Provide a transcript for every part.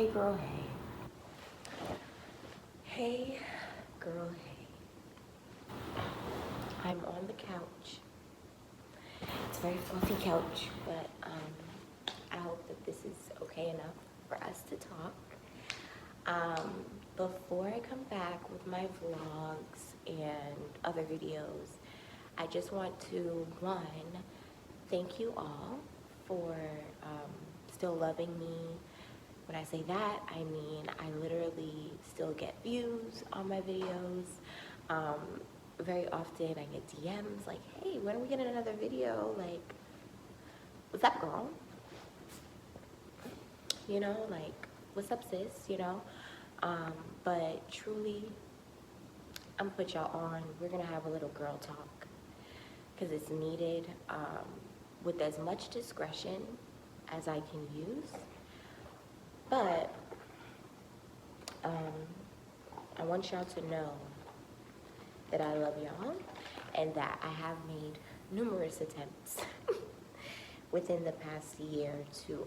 Hey girl, hey. Hey girl, hey. I'm on the couch. It's a very fluffy couch, but I hope that this is okay enough for us to talk. Before I come back with my vlogs and other videos, I just want to, one, thank you all for still loving me. When I say that, I mean I literally still get views on my videos. Very often I get DMs like, hey, when are we getting another video? Like, what's up, girl? You know, like, what's up, sis? You know? But truly, I'm gonna put y'all on. We're gonna have a little girl talk because it's needed with as much discretion as I can use. But I want y'all to know that I love y'all and that I have made numerous attempts within the past year to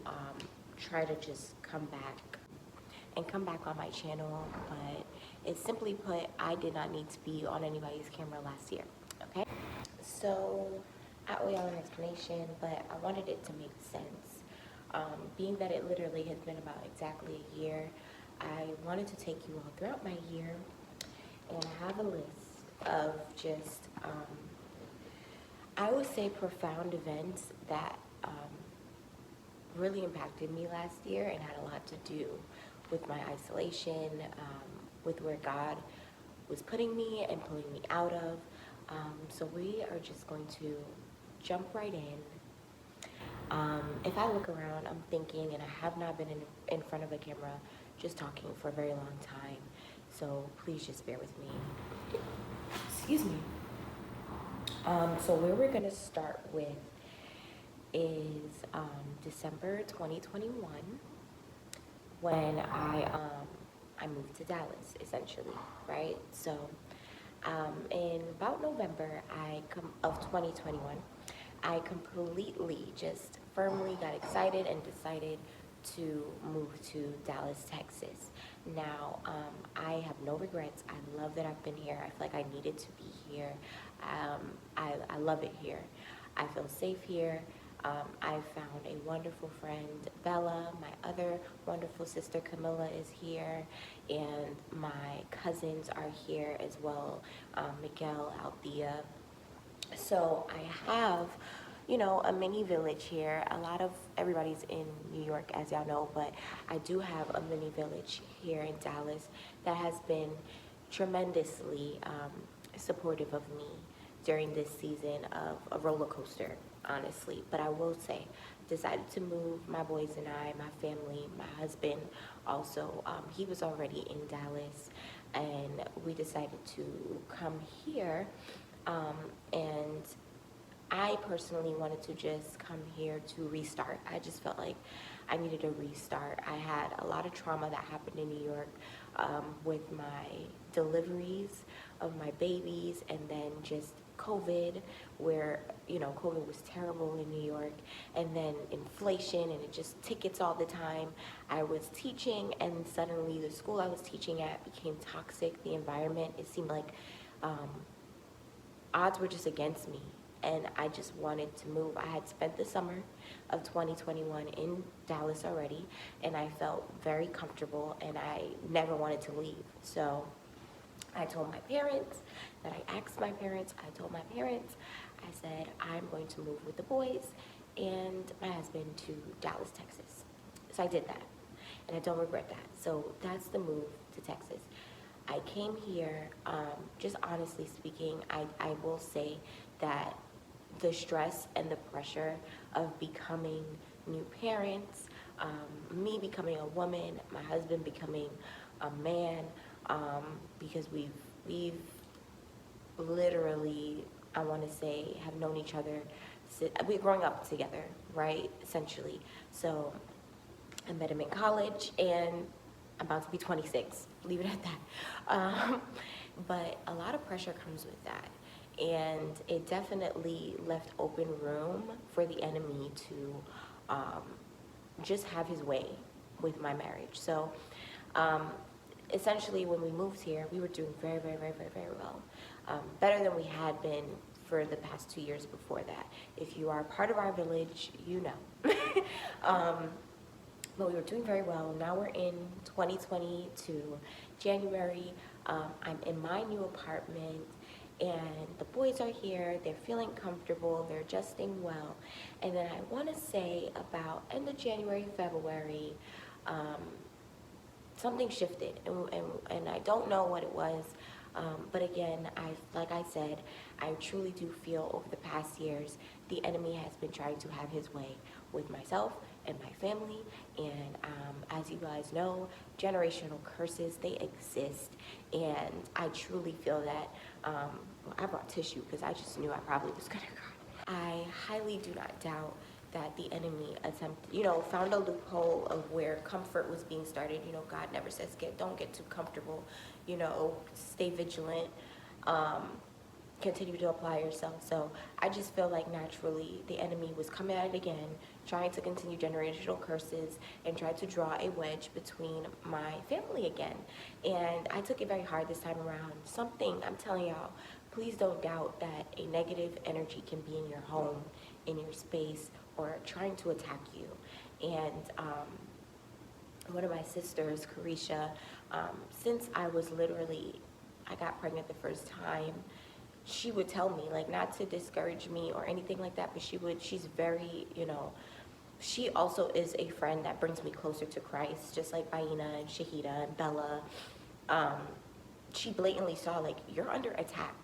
try to just come back on my channel, but it's simply put, I did not need to be on anybody's camera last year, okay? So I owe y'all an explanation, but I wanted it to make sense. Being that it literally has been about exactly a year, I wanted to take you all throughout my year, and I have a list of just, I would say profound events that really impacted me last year and had a lot to do with my isolation, with where God was putting me and pulling me out of. So we are just going to jump right in. If I look around, I'm thinking, and I have not been in front of a camera just talking for a very long time, so please just bear with me. Excuse me. So where we're gonna start with is December 2021, when I moved to Dallas, essentially, right? So in about November of 2021, I completely just firmly got excited and decided to move to Dallas, Texas. Now, I have no regrets. I love that I've been here. I feel like I needed to be here. I love it here. I feel safe here. I found a wonderful friend, Bella. My other wonderful sister, Camilla, is here. And my cousins are here as well, Miguel, Althea. So I have, you know, a mini village here. A lot of everybody's in New York, as y'all know, but I do have a mini village here in Dallas that has been tremendously supportive of me during this season of a roller coaster, honestly. But I will say, decided to move, my boys and I, my family, my husband also, he was already in Dallas, and we decided to come here. And I personally wanted to just come here to restart. I just felt like I needed a restart. I had a lot of trauma that happened in New York with my deliveries of my babies, and then just COVID, where, you know, COVID was terrible in New York, and then inflation, and it just tickets all the time. I was teaching, and suddenly the school I was teaching at became toxic. The environment, it seemed like odds were just against me, and I just wanted to move. I had spent the summer of 2021 in Dallas already, and I felt very comfortable, and I never wanted to leave. So I told my parents that I asked my parents, I told my parents, I said, I'm going to move with the boys and my husband to Dallas, Texas. So I did that, and I don't regret that. So that's the move to Texas. I came here, just honestly speaking, I will say that the stress and the pressure of becoming new parents, me becoming a woman, my husband becoming a man, because we've literally, I want to say, have known each other, we're growing up together, right, essentially. So I met him in college, and I'm about to be 26, leave it at that. But a lot of pressure comes with that, and it definitely left open room for the enemy to just have his way, with my marriage. So um, essentially, when we moved here, we were doing very, very, very, very, very well. Better than we had been for the past 2 years before that. If you are part of our village, you know. um, but we were doing very well. Now we're in 2022, January. I'm in my new apartment, and the boys are here. They're feeling comfortable. They're adjusting well. And then I want to say about end of January, February, um, something shifted, and I don't know what it was. But again, like I said, I truly do feel over the past years, the enemy has been trying to have his way with myself and my family. And as you guys know, generational curses, they exist. And I truly feel that, well, I brought tissue because I just knew I probably was going to cry. I highly do not doubt that the enemy found a loophole of where comfort was being started. God never says don't get too comfortable, stay vigilant, continue to apply yourself. So I just feel like naturally the enemy was coming at it again, trying to continue generational curses and try to draw a wedge between my family again. And I took it very hard this time around. I'm telling y'all, please don't doubt that a negative energy can be in your home, in your space, or trying to attack you. And one of my sisters, Carisha, since I got pregnant the first time, she would tell me, like, not to discourage me or anything like that, but she's very, she also is a friend that brings me closer to Christ, just like Baina and Shahida and Bella. She blatantly saw, like, you're under attack.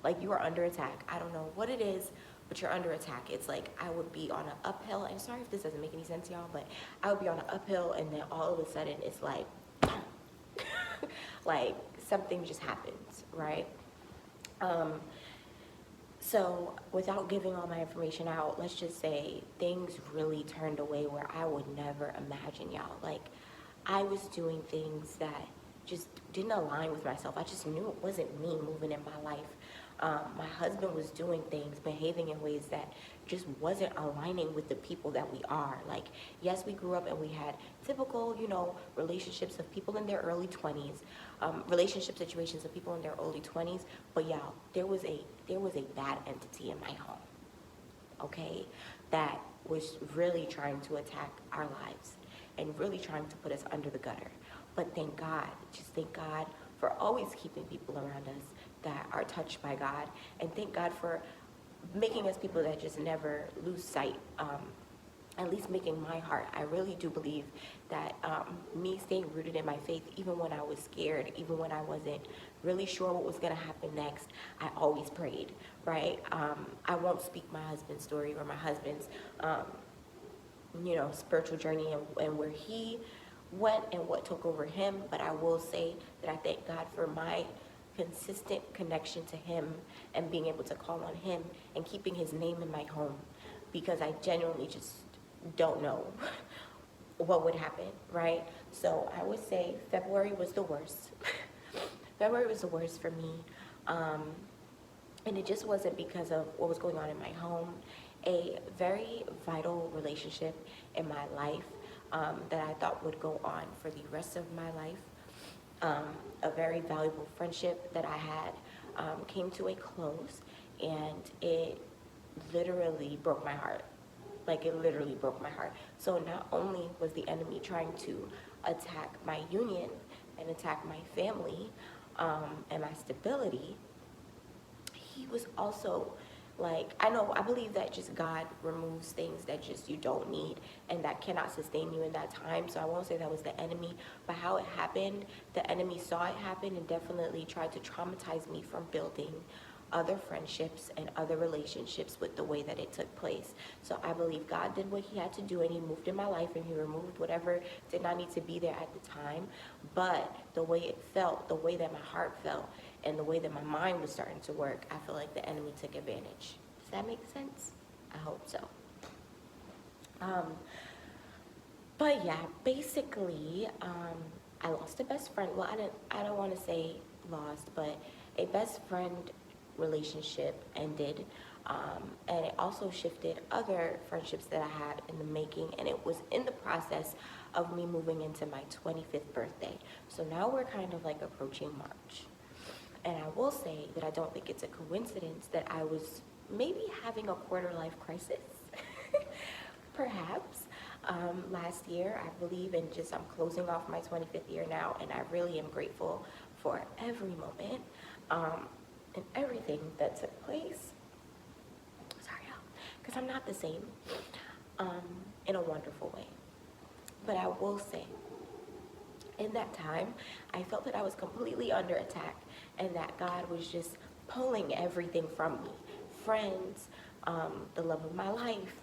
Like, you are under attack. I don't know what it is, but you're under attack. It's like I would be on an uphill, and sorry if this doesn't make any sense, y'all, but I would be on an uphill, and then all of a sudden it's like, like something just happens, right? So without giving all my information out, let's just say things really turned away where I would never imagine, y'all. Like, I was doing things that just didn't align with myself. I just knew it wasn't me moving in my life. My husband was doing things, behaving in ways that just wasn't aligning with the people that we are. Like, yes, we grew up and we had typical, relationships of people in their early 20s, relationship situations of people in their early 20s. But y'all, there was a bad entity in my home, okay, that was really trying to attack our lives and really trying to put us under the gutter. But thank God for always keeping people around us that are touched by God. And thank God for making us people that just never lose sight, at least making my heart. I really do believe that me staying rooted in my faith, even when I was scared, even when I wasn't really sure what was going to happen next, I always prayed, right? I won't speak my husband's story or my husband's, spiritual journey and where he went and what took over him, but I will say that I thank God for my consistent connection to him and being able to call on him and keeping his name in my home, because I genuinely just don't know what would happen, right? So I would say February was the worst. February was the worst for me. And it just wasn't because of what was going on in my home. A very vital relationship in my life that I thought would go on for the rest of my life. A very valuable friendship that I had came to a close, and it literally broke my heart. Like, it literally broke my heart. So not only was the enemy trying to attack my union and attack my family and my stability, he was also, like, I believe that just God removes things that just you don't need and that cannot sustain you in that time. So I won't say that was the enemy, but how it happened, the enemy saw it happen and definitely tried to traumatize me from building other friendships and other relationships with the way that it took place. So I believe God did what he had to do, and he moved in my life and he removed whatever did not need to be there at the time. But the way it felt, the way that my heart felt, and the way that my mind was starting to work, I feel like the enemy took advantage. Does that make sense? I hope so. But yeah, basically, I lost a best friend. Well, I don't want to say lost, but a best friend relationship ended, and it also shifted other friendships that I had in the making, and it was in the process of me moving into my 25th birthday. So now we're kind of like approaching March. And I will say that I don't think it's a coincidence that I was maybe having a quarter life crisis. Perhaps. Last year, I believe, and just I'm closing off my 25th year now, and I really am grateful for every moment and everything that took place. Sorry, y'all, because I'm not the same in a wonderful way. But I will say, in that time, I felt that I was completely under attack and that God was just pulling everything from me. Friends, the love of my life,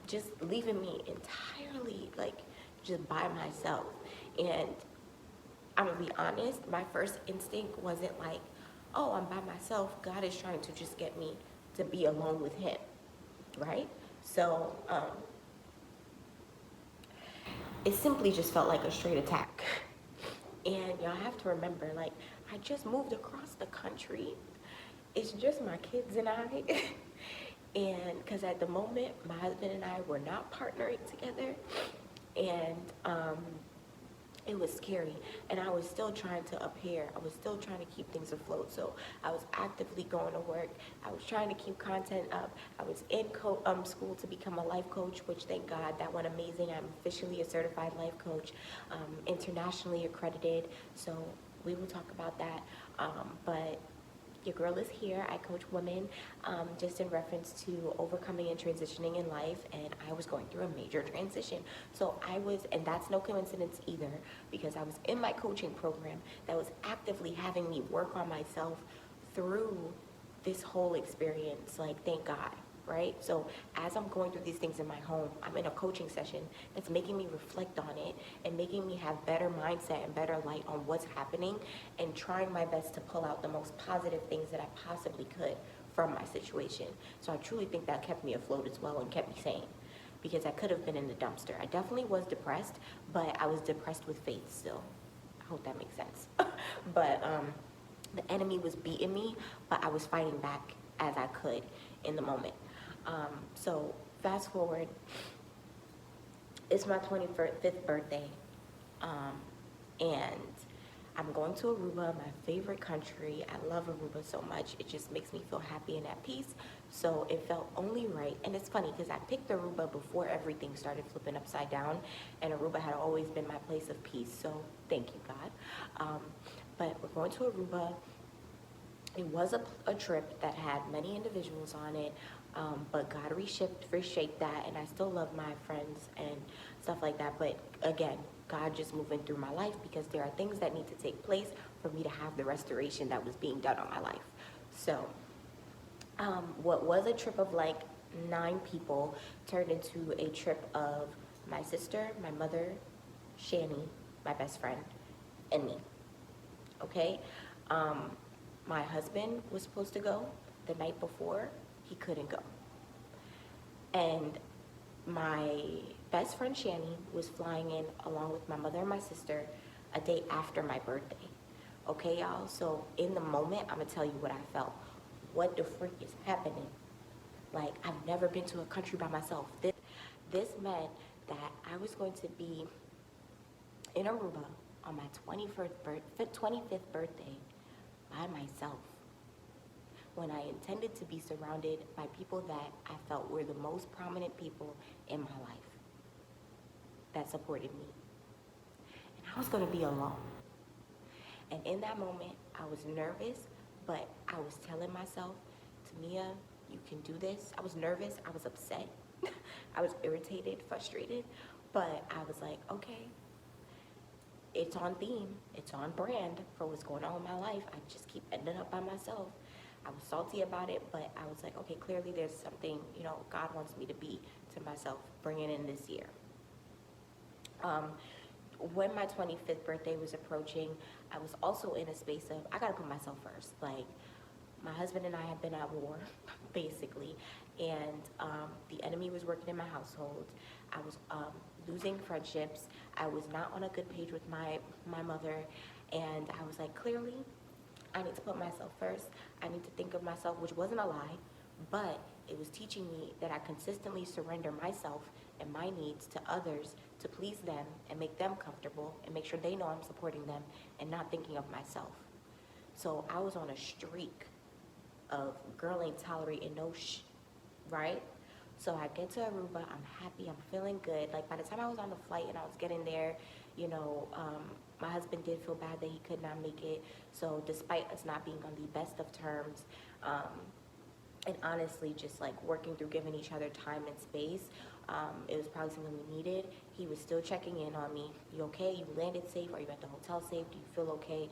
just leaving me entirely like just by myself. And I'm gonna be honest, my first instinct wasn't like, oh, I'm by myself. God is trying to just get me to be alone with him, right? So it simply just felt like a straight attack. And y'all have to remember, like, I just moved across the country. It's just my kids and I. And because at the moment, my husband and I were not partnering together. And it was scary. And I was still trying to appear. I was still trying to keep things afloat. So I was actively going to work. I was trying to keep content up. I was in school to become a life coach, which thank God, that went amazing. I'm officially a certified life coach, internationally accredited. So we will talk about that. But your girl is here. I coach women just in reference to overcoming and transitioning in life, and I was going through a major transition. So and that's no coincidence either, because I was in my coaching program that was actively having me work on myself through this whole experience. Like, thank God, right? So as I'm going through these things in my home, I'm in a coaching session that's making me reflect on it and making me have better mindset and better light on what's happening, and trying my best to pull out the most positive things that I possibly could from my situation. So I truly think that kept me afloat as well and kept me sane, because I could have been in the dumpster. I definitely was depressed, but I was depressed with faith still. I hope that makes sense. But the enemy was beating me, but I was fighting back as I could in the moment. So fast forward, it's my 25th birthday, and I'm going to Aruba, my favorite country. I love Aruba so much. It just makes me feel happy and at peace. So it felt only right. And it's funny because I picked Aruba before everything started flipping upside down, and Aruba had always been my place of peace. So thank you, God. But we're going to Aruba. It was a trip that had many individuals on it, but God reshaped that, and I still love my friends and stuff like that. But again, God just moving through my life, because there are things that need to take place for me to have the restoration that was being done on my life. So what was a trip of like 9 people turned into a trip of my sister, my mother, Shani, my best friend, and me. Okay? My husband was supposed to go the night before. He couldn't go. And my best friend Shani was flying in along with my mother and my sister a day after my birthday. Okay, y'all? So in the moment, I'm gonna tell you what I felt. What the freak is happening? Like, I've never been to a country by myself. This meant that I was going to be in Aruba on my 25th birthday by myself, when I intended to be surrounded by people that I felt were the most prominent people in my life that supported me. And I was going to be alone. And in that moment, I was nervous, but I was telling myself, Tamia, you can do this. I was nervous. I was upset. I was irritated, frustrated, but I was like, okay, it's on theme, it's on brand for what's going on in my life. I just keep ending up by myself. I was salty about it, but I was like, okay, clearly there's something, God wants me to be to myself, bringing in this year. When my 25th birthday was approaching, I was also in a space of, I gotta put myself first. Like, my husband and I had been at war, basically, and the enemy was working in my household. I was losing friendships. I was not on a good page with my mother, and I was like, clearly, I need to put myself first. I need to think of myself, which wasn't a lie, but it was teaching me that I consistently surrender myself and my needs to others to please them and make them comfortable and make sure they know I'm supporting them and not thinking of myself. So I was on a streak of girl ain't tolerating no right? So I get to Aruba, I'm happy, I'm feeling good. Like by the time I was on the flight and I was getting there, my husband did feel bad that he could not make it. So despite us not being on the best of terms, and honestly just like working through giving each other time and space, it was probably something we needed. He was still checking in on me. You okay? You landed safe? Are you at the hotel safe? Do you feel okay?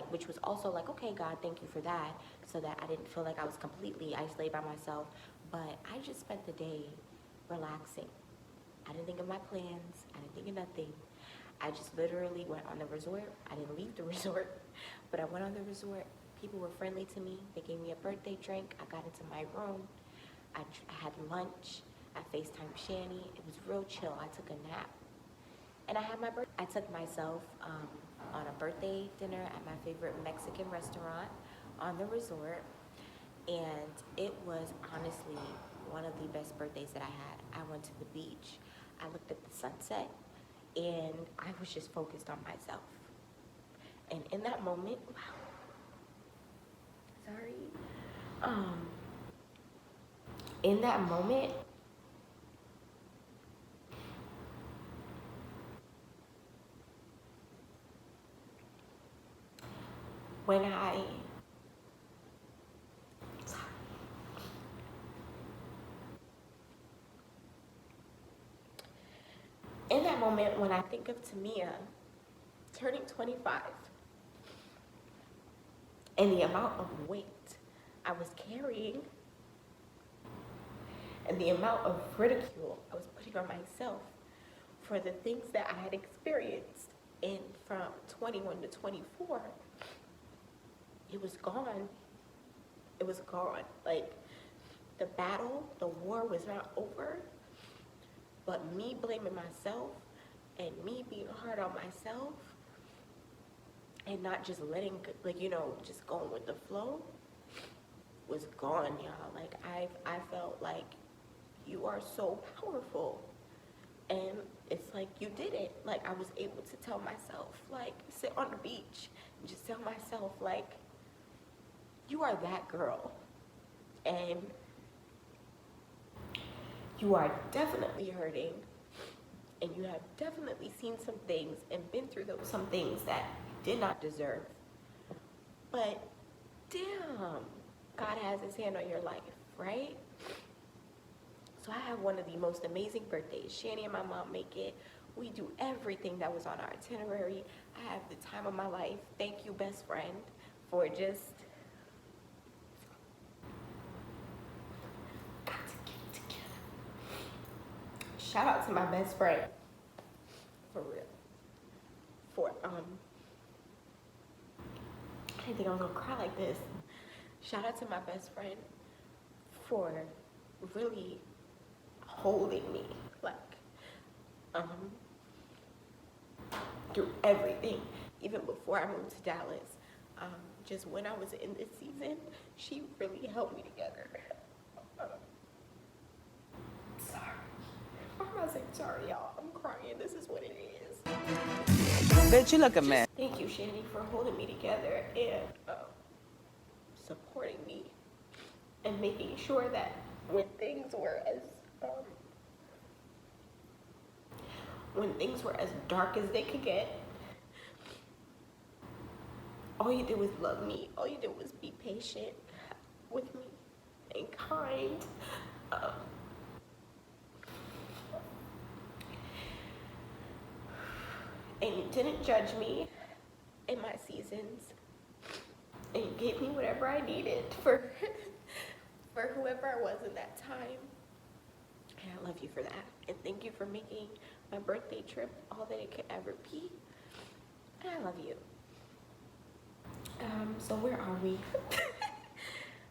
Which was also like, okay, God, thank you for that, so that I didn't feel like I was completely isolated by myself. But I just spent the day relaxing. I didn't think of my plans. I didn't think of nothing. I just literally went on the resort. I didn't leave the resort, but I went on the resort. People were friendly to me. They gave me a birthday drink. I got into my room. I had lunch. I FaceTimed Shani. It was real chill. I took a nap. And I had my birthday. I took myself on a birthday dinner at my favorite Mexican restaurant on the resort. And it was honestly one of the best birthdays that I had. I went to the beach. I looked at the sunset. And I was just focused on myself. And in that moment, wow. Sorry. In that moment, when I think of Tamia turning 25 and the amount of weight I was carrying and the amount of ridicule I was putting on myself for the things that I had experienced from 21 to 24, it was gone. It was gone. Like, the battle, the war was not over, but me blaming myself and me being hard on myself and not just letting, just going with the flow was gone, y'all. Like, I felt like you are so powerful. And it's like, you did it. Like, I was able to tell myself, like, sit on the beach and just tell myself, like, you are that girl. And you are definitely hurting. And you have definitely seen some things and been through some things that you did not deserve. But damn, God has his hand on your life, right? So I have one of the most amazing birthdays. Shani and my mom make it. We do everything that was on our itinerary. I have the time of my life. Thank you, best friend, for just got to get together. Shout out to my best friend. For real. I didn't think I was gonna cry like this. Shout out to my best friend for really holding me, like, through everything, even before I moved to Dallas. Just when I was in this season, she really held me together. Sorry. I'm not saying sorry, y'all. I'm crying. This is what it is. Bitch, you look a mess. Thank you, Shani, for holding me together and supporting me and making sure that when things were as dark as they could get, all you did was love me. All you did was be patient with me and kind. And you didn't judge me in my seasons. And you gave me whatever I needed for whoever I was in that time. And I love you for that. And thank you for making my birthday trip all that it could ever be. And I love you. So where are we?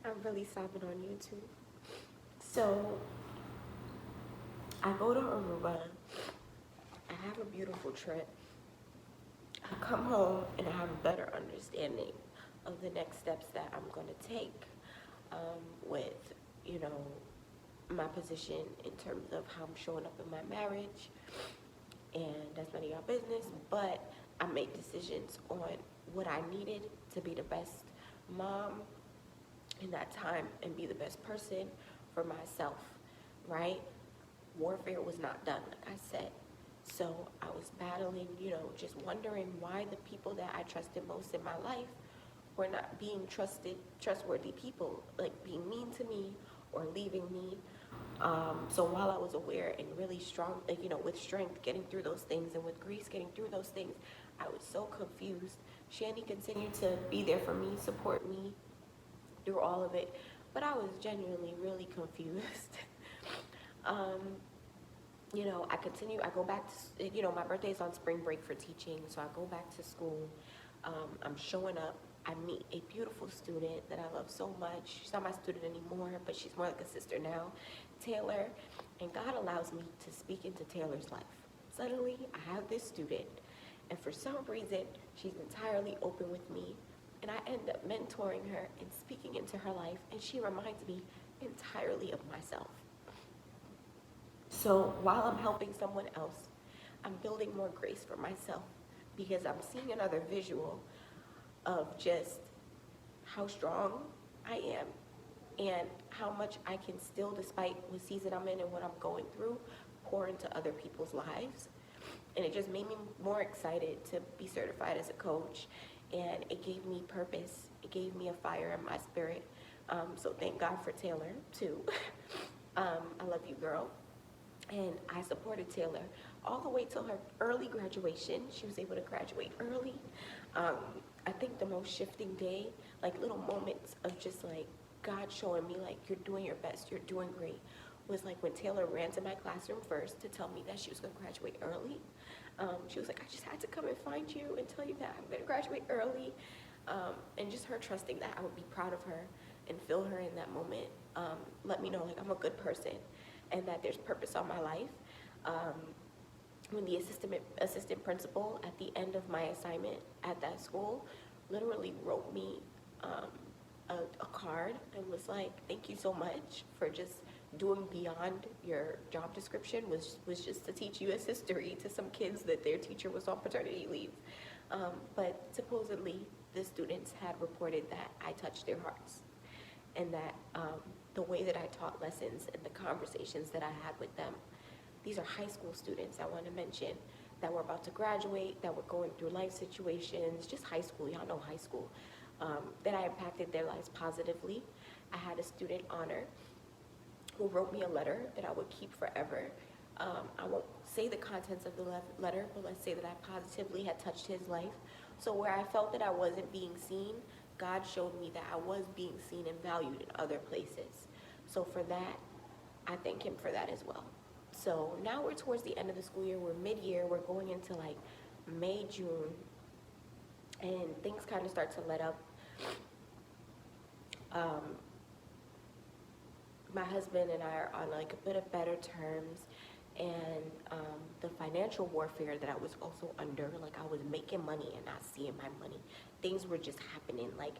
I'm really sobbing on YouTube. So I go to Aruba. I have a beautiful trip. I come home and I have a better understanding of the next steps that I'm going to take with you know, my position in terms of how I'm showing up in my marriage, and that's none of y'all business, but I made decisions on what I needed to be the best mom in that time and be the best person for myself, right? Warfare was not done, like I said. So I was battling, just wondering why the people that I trusted most in my life were not being trustworthy people, like being mean to me or leaving me. So while I was aware and really strong, like, with strength getting through those things, and with grace getting through those things, I was so confused. Shanny continued to be there for me, support me through all of it, but I was genuinely really confused. um, I go back to, my birthday's on spring break for teaching, so I go back to school. I'm showing up. I meet a beautiful student that I love so much. She's not my student anymore, but she's more like a sister now, Taylor. And God allows me to speak into Taylor's life. Suddenly, I have this student, and for some reason, she's entirely open with me. And I end up mentoring her and speaking into her life, and she reminds me entirely of myself. So while I'm helping someone else, I'm building more grace for myself, because I'm seeing another visual of just how strong I am and how much I can still, despite what season I'm in and what I'm going through, pour into other people's lives. And it just made me more excited to be certified as a coach, and it gave me purpose. It gave me a fire in my spirit. So thank God for Taylor too. I love you, girl. And I supported Taylor all the way till her early graduation. She was able to graduate early. I think the most shifting day, like little moments of just like God showing me like, you're doing your best, you're doing great, was like when Taylor ran to my classroom first to tell me that she was going to graduate early. She was like, I just had to come and find you and tell you that I'm going to graduate early. And just her trusting that I would be proud of her and feel her in that moment, let me know like I'm a good person and that there's purpose on my life. When the assistant principal at the end of my assignment at that school literally wrote me a card and was like, thank you so much for just doing beyond your job description, was just to teach U.S. history to some kids that their teacher was on paternity leave. But supposedly the students had reported that I touched their hearts, and that the way that I taught lessons and the conversations that I had with them. These are high school students, I want to mention, that were about to graduate, that were going through life situations, just high school, y'all know high school, that I impacted their lives positively. I had a student honor who wrote me a letter that I would keep forever. I won't say the contents of the letter, but let's say that I positively had touched his life. So where I felt that I wasn't being seen, God showed me that I was being seen and valued in other places. So for that, I thank him for that as well. So now we're towards the end of the school year. We're mid-year. We're going into like May, June, and things kind of start to let up. My husband and I are on like a bit of better terms, and the financial warfare that I was also under, like I was making money and not seeing my money. Things were just happening. Like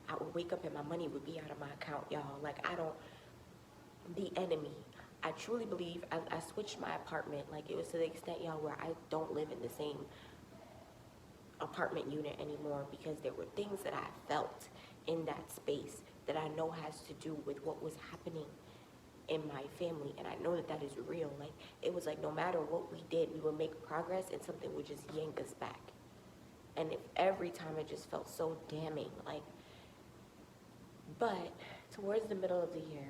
I would wake up and my money would be out of my account, y'all. Like the enemy. I truly believe I switched my apartment. Like it was to the extent, y'all, where I don't live in the same apartment unit anymore, because there were things that I felt in that space that I know has to do with what was happening in my family, and I know that that is real. Like it was like no matter what we did, we would make progress and something would just yank us back. And every time it just felt so damning. Like, but towards the middle of the year,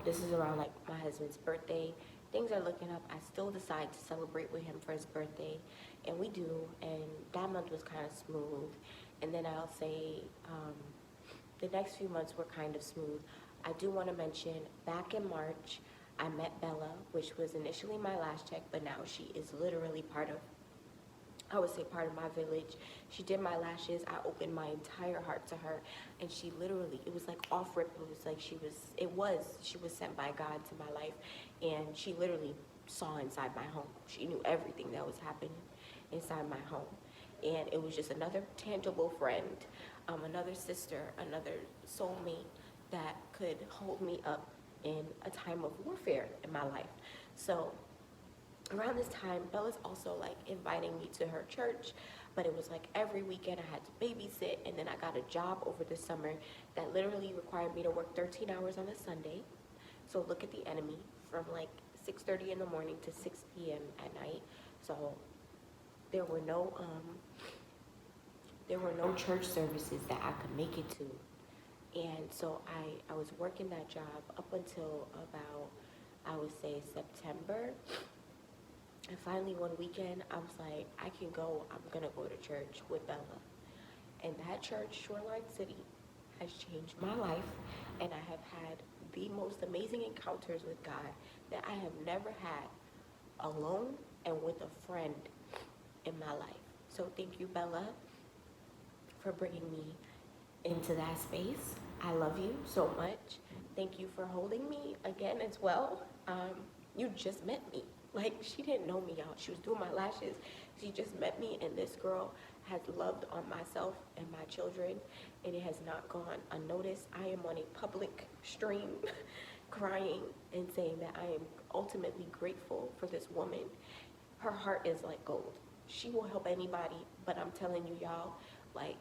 this is around like my husband's birthday. Things are looking up. I still decide to celebrate with him for his birthday, and we do. And that month was kind of smooth. And then I'll say the next few months were kind of smooth. I do want to mention back in March, I met Bella, which was initially my last check, but now she is literally part of my village. She did my lashes. I opened my entire heart to her, and she literally, it was like off rip. It was like she was sent by God to my life, and she literally saw inside my home. She knew everything that was happening inside my home, and it was just another tangible friend, another sister, another soulmate that could hold me up in a time of warfare in my life. So around this time, Bella's also like inviting me to her church, but it was like every weekend I had to babysit, and then I got a job over the summer that literally required me to work 13 hours on a Sunday. So look at the enemy, from like 6:30 in the morning to 6 p.m. at night. So there were no church services that I could make it to. And so I was working that job up until about, I would say, September. And finally one weekend I was like, I can go, I'm gonna go to church with Bella. And that church, Shoreline City, has changed my life, and I have had the most amazing encounters with God that I have never had alone and with a friend in my life. So thank you, Bella, for bringing me into that space. I love you so much. Thank you for holding me again as well. You just met me. Like, she didn't know me, y'all. She was doing my lashes. She just met me, and this girl has loved on myself and my children, and it has not gone unnoticed. I am on a public stream crying and saying that I am ultimately grateful for this woman. Her heart is like gold. She will help anybody, but I'm telling you, y'all, like,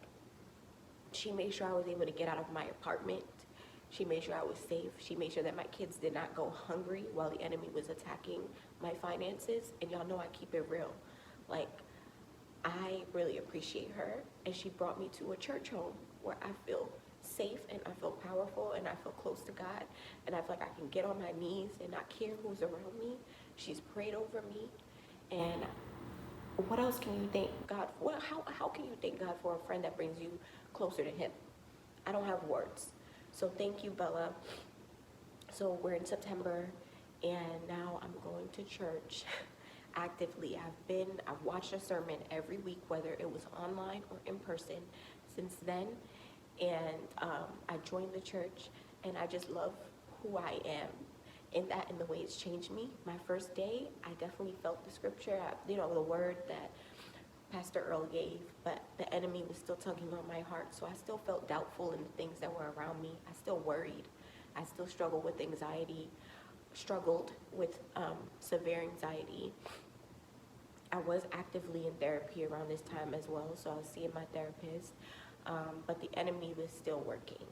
she made sure I was able to get out of my apartment. She made sure I was safe. She made sure that my kids did not go hungry while the enemy was attacking my finances. And y'all know I keep it real. Like, I really appreciate her. And she brought me to a church home where I feel safe and I feel powerful and I feel close to God. And I feel like I can get on my knees and not care who's around me. She's prayed over me. And what else can you thank God for? How can you thank God for a friend that brings you closer to Him? I don't have words. So thank you, Bella. So we're in September, and now I'm going to church actively. I've watched a sermon every week, whether it was online or in person, since then. And I joined the church, and I just love who I am in the way it's changed me. My first day, I definitely felt the scripture, the word that Pastor Earl gave, but the enemy was still tugging on my heart. So I still felt doubtful in the things that were around me. I still worried. I still struggled with anxiety, struggled with severe anxiety. I was actively in therapy around this time as well, so I was seeing my therapist, but the enemy was still working.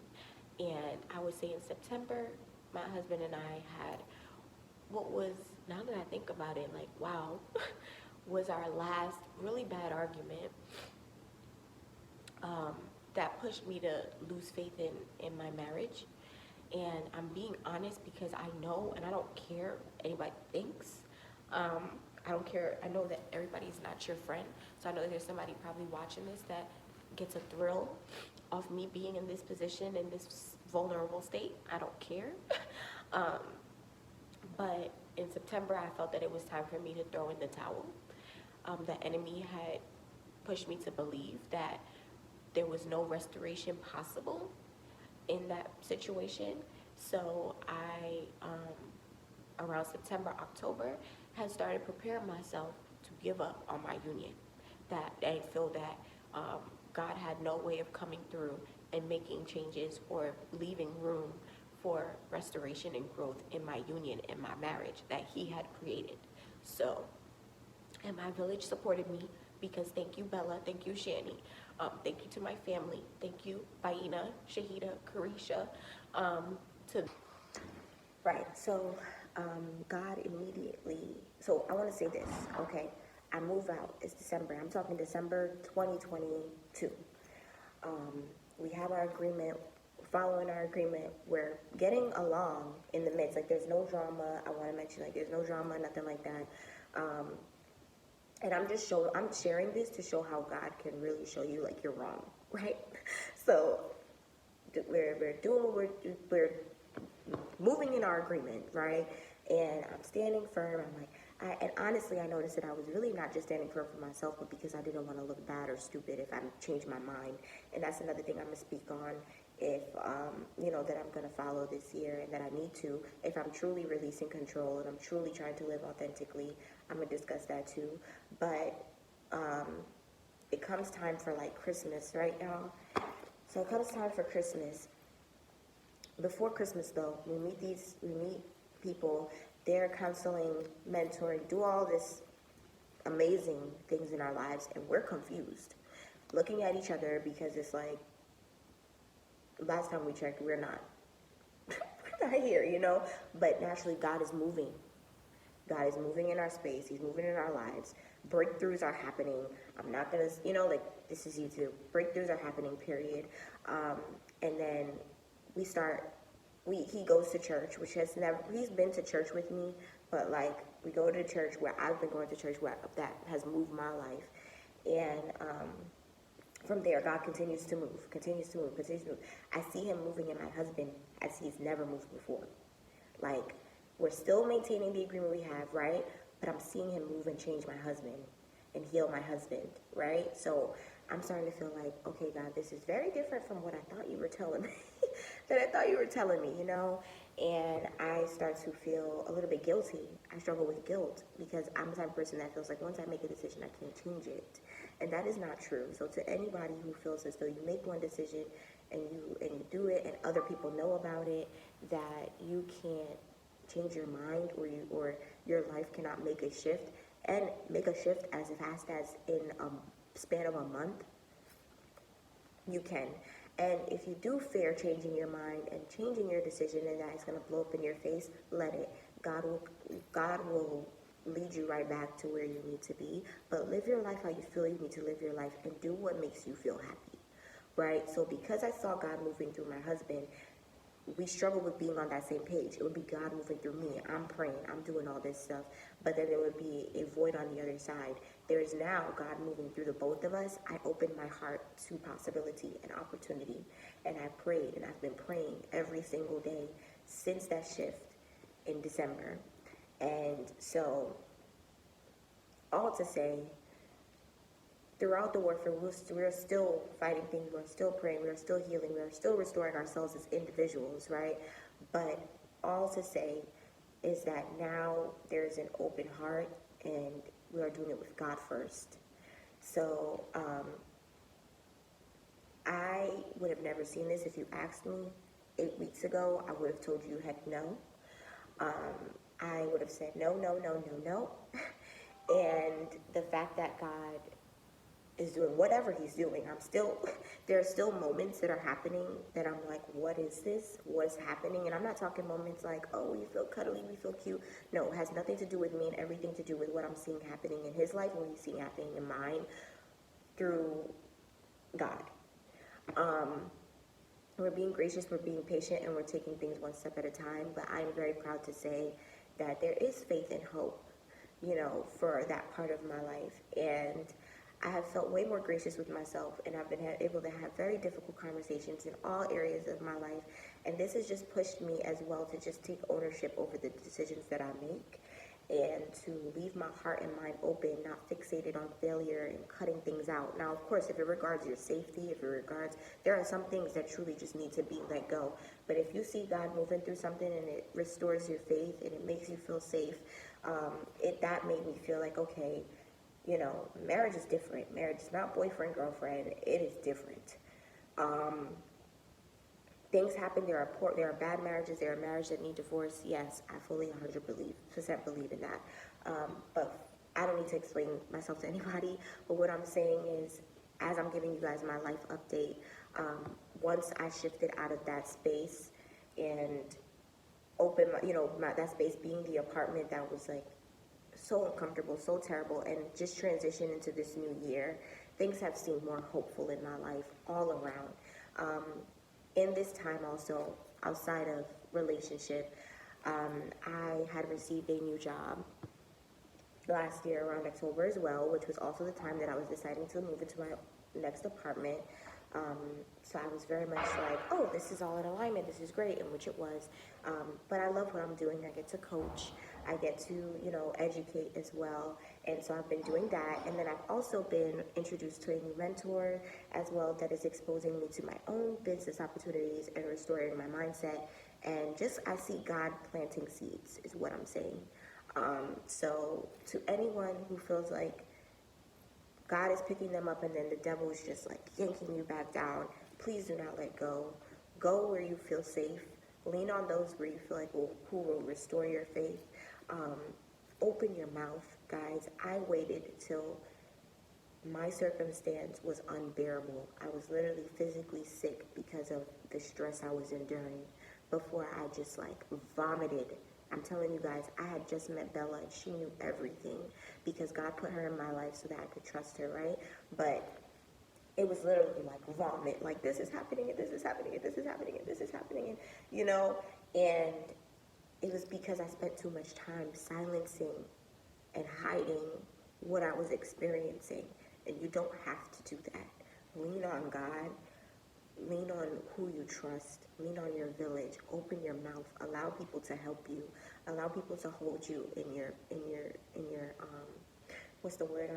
And I would say in September, my husband and I had what was, now that I think about it, like, wow, was our last really bad argument that pushed me to lose faith in my marriage. And I'm being honest because I know, and I don't care what anybody thinks. I don't care. I know that everybody's not your friend. So I know that there's somebody probably watching this that gets a thrill off me being in this position, in this vulnerable state. I don't care. But in September, I felt that it was time for me to throw in the towel. The enemy had pushed me to believe that there was no restoration possible in that situation. So I, around September, October, had started preparing myself to give up on my union. That I feel that God had no way of coming through and making changes or leaving room for restoration and growth in my union, in my marriage that He had created. So, and my village supported me because thank you, Bella, thank you, Shani, thank you to my family, thank you, Baina, Shahida, Carisha, right, so God immediately, so I want to say this, okay, I move out, it's December, I'm talking December 2022. We have our agreement, following our agreement, we're getting along in the midst, like there's no drama, I want to mention, like there's no drama, nothing like that. And I'm sharing this to show how God can really show you like you're wrong, right? So we're doing what we're moving in our agreement, right? And I'm standing firm. I'm like, and honestly, I noticed that I was really not just standing firm for myself, but because I didn't want to look bad or stupid if I changed my mind. And that's another thing I'm gonna speak on. If that I'm gonna follow this year, and that I need to, if I'm truly releasing control and I'm truly trying to live authentically, I'm gonna discuss that too. But it comes time for like Christmas, right, y'all? So it comes time for Christmas, Before Christmas, though, we meet people, they're counseling, mentoring, do all this amazing things in our lives, and we're confused, looking at each other because it's like, last time we checked, we're not, we're not here, you know? But naturally, God is moving. God is moving in our space. He's moving in our lives. Breakthroughs are happening. I'm not gonna, you know, like, this is YouTube. Breakthroughs are happening, period. And then we start, he goes to church, which has never, he's been to church with me, but like, we go to church where I've been going to church where that has moved my life. And from there, God continues to move, continues to move, continues to move. I see him moving in my husband as he's never moved before. Like, we're still maintaining the agreement we have, right? But I'm seeing him move and change my husband and heal my husband, right? So I'm starting to feel like, okay, God, this is very different from what I thought you were telling me, that I thought you were telling me, you know? And I start to feel a little bit guilty. I struggle with guilt because I'm the type of person that feels like once I make a decision, I can't change it. And that is not true. So to anybody who feels as though you make one decision and you do it and other people know about it, that you can't change your mind or your life cannot make a shift, and make a shift as fast as in a span of a month, you can. And if you do fear changing your mind and changing your decision and that it's going to blow up in your face, let it. God will lead you right back to where you need to be. But live your life how you feel you need to live your life and do what makes you feel happy, right? So because I saw God moving through my husband, we struggle with being on that same page. It would be God moving through me. I'm praying. I'm doing all this stuff. But then there would be a void on the other side. There is now God moving through the both of us. I opened my heart to possibility and opportunity. And I prayed, and I've been praying every single day since that shift in December. And so, all to say, throughout the warfare, we're still fighting things, we're still praying, we're still healing, we're still restoring ourselves as individuals, right? But all to say is that now there's an open heart and we are doing it with God first. So I would have never seen this if you asked me 8 weeks ago. I would have told you heck no. I would have said no, no, no, no, no. And the fact that God is doing whatever he's doing, there are still moments that are happening that I'm like, what is this? What's happening? And I'm not talking moments like, oh, we feel cuddly, we feel cute. No, it has nothing to do with me and everything to do with what I'm seeing happening in his life and what he's seeing happening in mine through God. We're being gracious, we're being patient, and we're taking things one step at a time. But I'm very proud to say that there is faith and hope, you know, for that part of my life. And I have felt way more gracious with myself, and I've been able to have very difficult conversations in all areas of my life. And this has just pushed me as well to just take ownership over the decisions that I make and to leave my heart and mind open, not fixated on failure and cutting things out. Now, of course, if it regards your safety, there are some things that truly just need to be let go. But if you see God moving through something and it restores your faith and it makes you feel safe, that made me feel like, okay, you know, marriage is different. Marriage is not boyfriend, girlfriend. It is different. Things happen. There are bad marriages. There are marriages that need divorce. Yes, I fully 100% believe in that. But I don't need to explain myself to anybody. But what I'm saying is, as I'm giving you guys my life update, once I shifted out of that space and opened, that space being the apartment that was like so uncomfortable, so terrible, and just transition into this new year, things have seemed more hopeful in my life all around. In this time also, outside of relationship, I had received a new job last year around October as well, which was also the time that I was deciding to move into my next apartment. So I was very much like, oh, this is all in alignment, this is great, and which it was. But I love what I'm doing. I get to coach, I get to, educate as well. And so I've been doing that. And then I've also been introduced to a new mentor as well that is exposing me to my own business opportunities and restoring my mindset. And just, I see God planting seeds is what I'm saying. So to anyone who feels like God is picking them up and then the devil is just like yanking you back down, please do not let go. Go where you feel safe. Lean on those where you feel like who will restore your faith. Open your mouth, guys. I waited till my circumstance was unbearable. I was literally physically sick because of the stress I was enduring before I just like vomited. I'm telling you guys, I had just met Bella and she knew everything because God put her in my life so that I could trust her, right? But it was literally like vomit, like this is happening and this is happening and this is happening and this is happening, and and it was because I spent too much time silencing and hiding what I was experiencing. And you don't have to do that. Lean on God. Lean on who you trust. Lean on your village. Open your mouth. Allow people to help you. Allow people to hold you in your what's the word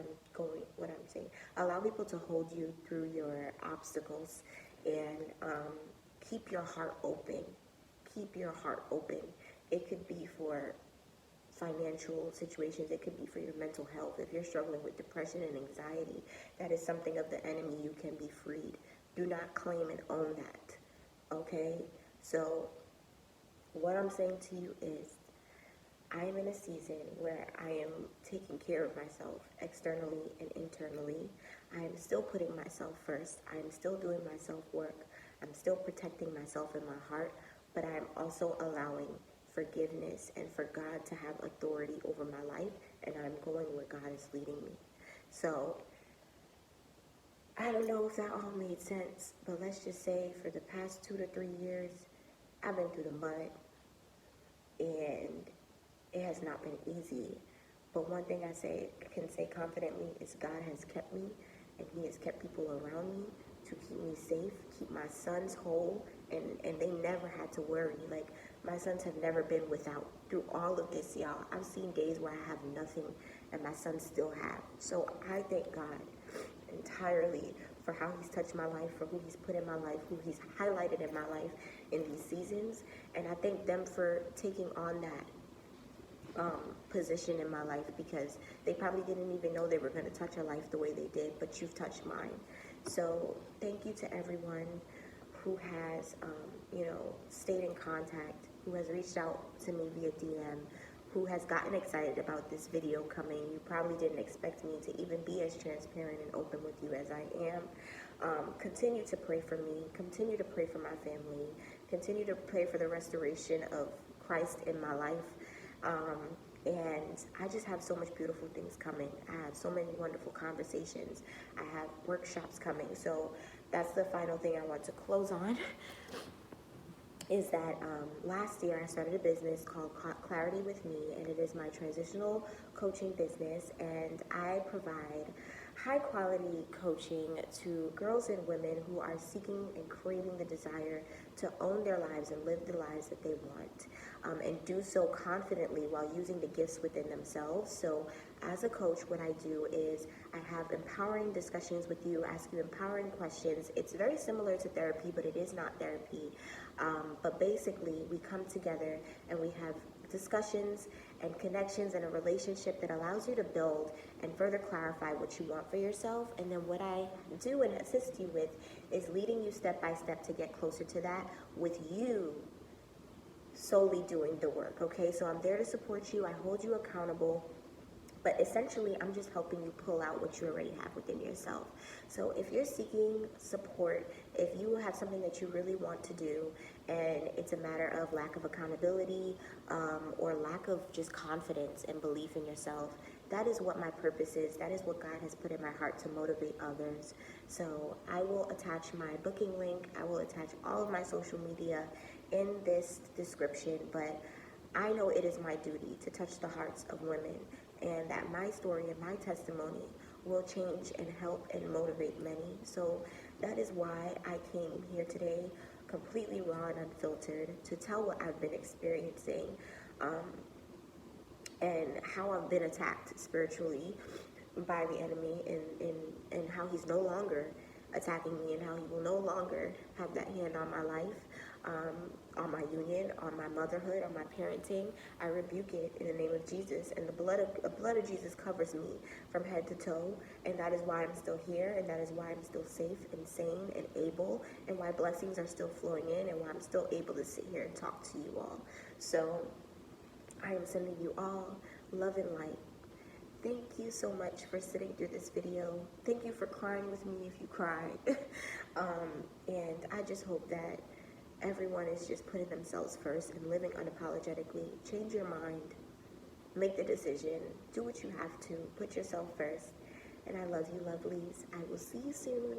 what I'm saying? Allow people to hold you through your obstacles, and keep your heart open. Keep your heart open. It could be for financial situations. It could be for your mental health. If you're struggling with depression and anxiety, that is something of the enemy. You can be freed. Do not claim and own that. Okay? So what I'm saying to you is, I am in a season where I am taking care of myself externally and internally. I am still putting myself first. I am still doing my self-work. I'm still protecting myself in my heart, but I am also allowing forgiveness and for God to have authority over my life, and I'm going where God is leading me. So I don't know if that all made sense, but let's just say for the past 2 to 3 years, I've been through the mud, and it has not been easy. But one thing I can say confidently is God has kept me, and He has kept people around me to keep me safe, keep my sons whole, and they never had to worry. Like, my sons have never been without. Through all of this, y'all, I've seen days where I have nothing, and my sons still have. So I thank God entirely for how He's touched my life, for who He's put in my life, who He's highlighted in my life in these seasons. And I thank them for taking on that position in my life, because they probably didn't even know they were going to touch a life the way they did, but you've touched mine. So thank you to everyone who has, stayed in contact, who has reached out to me via DM, who has gotten excited about this video coming. You probably didn't expect me to even be as transparent and open with you as I am. Continue to pray for me. Continue to pray for my family. Continue to pray for the restoration of Christ in my life. And I just have so much beautiful things coming. I have so many wonderful conversations. I have workshops coming. So that's the final thing I want to close on, is that last year I started a business called Clarity with Me, and it is my transitional coaching business, and I provide high quality coaching to girls and women who are seeking and craving the desire to own their lives and live the lives that they want, and do so confidently while using the gifts within themselves. So as a coach, what I do is I have empowering discussions with you, ask you empowering questions. It's very similar to therapy, but it is not therapy. But basically, we come together and we have discussions and connections and a relationship that allows you to build and further clarify what you want for yourself. And then what I do and assist you with is leading you step by step to get closer to that, with you solely doing the work. Okay, so I'm there to support you. I hold you accountable. But essentially, I'm just helping you pull out what you already have within yourself. So if you're seeking support, if you have something that you really want to do, and it's a matter of lack of accountability, or lack of just confidence and belief in yourself, that is what my purpose is. That is what God has put in my heart, to motivate others. So I will attach my booking link. I will attach all of my social media in this description. But I know it is my duty to touch the hearts of women, and that my story and my testimony will change and help and motivate many. So that is why I came here today, completely raw and unfiltered, to tell what I've been experiencing, and how I've been attacked spiritually by the enemy, and how he's no longer attacking me, and how he will no longer have that hand on my life. on my union, on my motherhood, on my parenting. I rebuke it in the name of Jesus, and the blood of Jesus covers me from head to toe, and that is why I'm still here, and that is why I'm still safe and sane and able, and why blessings are still flowing in, and why I'm still able to sit here and talk to you all. So I am sending you all love and light. Thank you so much for sitting through this video. Thank you for crying with me if you cried. And I just hope that everyone is just putting themselves first and living unapologetically. Change your mind. Make the decision. Do what you have to. Put yourself first. And I love you, lovelies. I will see you soon.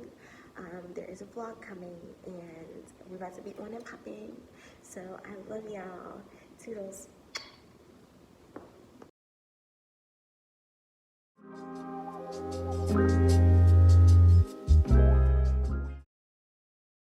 There is a vlog coming, and we're about to be on and popping. So I love y'all. Toodles.